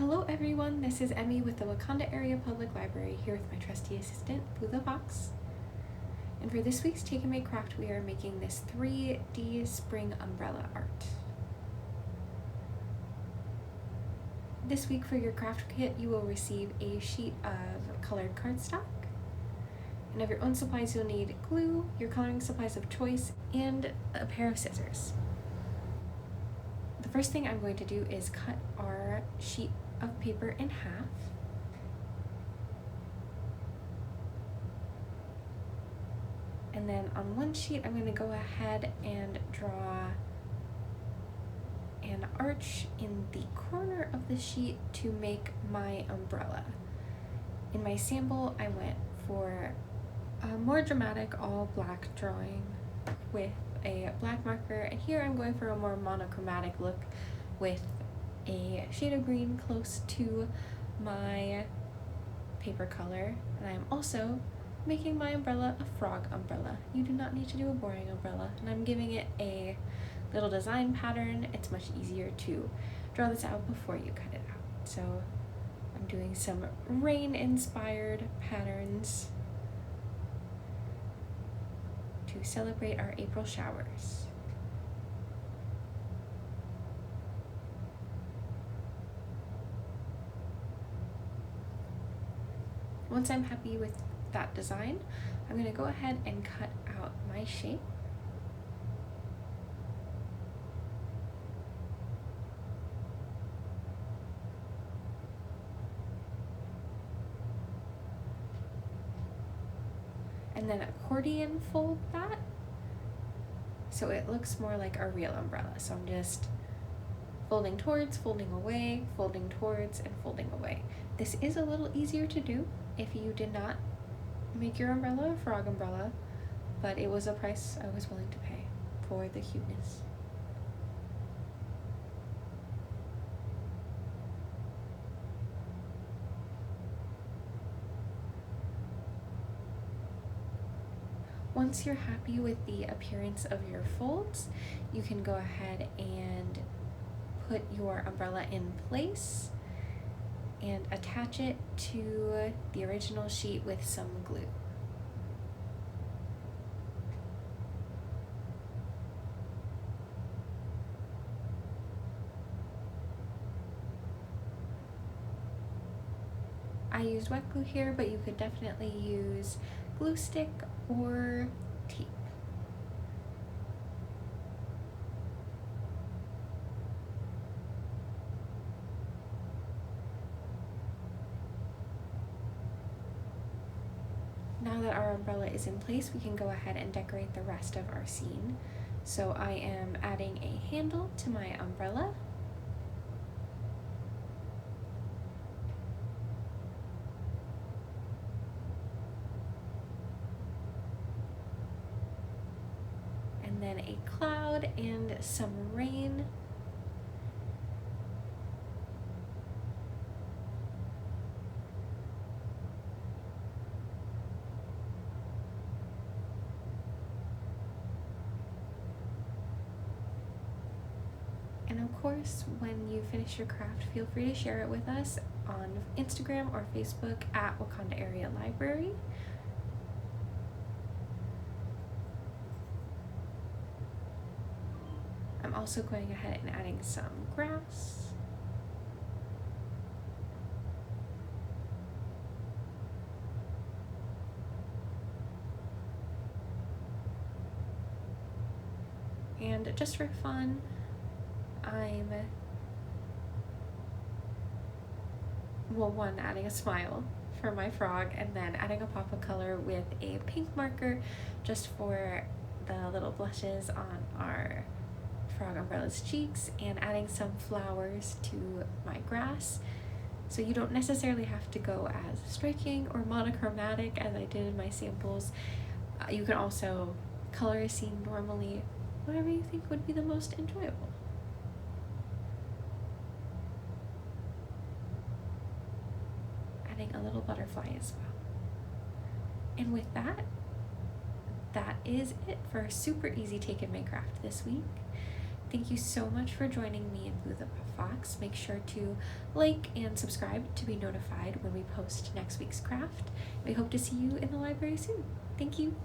Hello everyone, this is Emmy with the Wauconda Area Public Library here with my trusty assistant, Blue the Fox. And for this week's Take and Make craft, we are making this 3D spring umbrella art. This week for your craft kit, you will receive a sheet of colored cardstock. And of your own supplies, you'll need glue, your coloring supplies of choice, and a pair of scissors. The first thing I'm going to do is cut our sheet of paper in half. And then on one sheet, I'm going to go ahead and draw an arch in the corner of the sheet to make my umbrella. In my sample, I went for a more dramatic all black drawing with a black marker, and here I'm going for a more monochromatic look with a shade of green close to my paper color. And I'm also making my umbrella a frog umbrella. You do not need to do a boring umbrella, and I'm giving it a little design pattern. It's much easier to draw this out before you cut it out. So I'm doing some rain-inspired patterns to celebrate our April showers. Once I'm happy with that design, I'm going to go ahead and cut out my shape. And then accordion fold that so it looks more like a real umbrella. So I'm just folding towards, folding away, folding towards, and folding away. This is a little easier to do if you did not make your umbrella a frog umbrella, but it was a price I was willing to pay for the cuteness. Once you're happy with the appearance of your folds, you can go ahead and put your umbrella in place and attach it to the original sheet with some glue. I used wet glue here, but you could definitely use glue stick or tape. Now that our umbrella is in place, we can go ahead and decorate the rest of our scene. So I am adding a handle to my umbrella. And then a cloud and some rain. And of course, when you finish your craft, feel free to share it with us on Instagram or Facebook at Wauconda Area Library. I'm also going ahead and adding some grass. And just for fun, I'm, adding a smile for my frog, and then adding a pop of color with a pink marker just for the little blushes on our frog umbrella's cheeks, and adding some flowers to my grass. So you don't necessarily have to go as striking or monochromatic as I did in my samples. You can also color a scene normally, whatever you think would be the most enjoyable. Adding a little butterfly as well. And with that, that is it for a super easy take and make craft this week. Thank you so much for joining me in Blue the Fox. Make sure to like and subscribe to be notified when we post next week's craft. We hope to see you in the library soon. Thank you.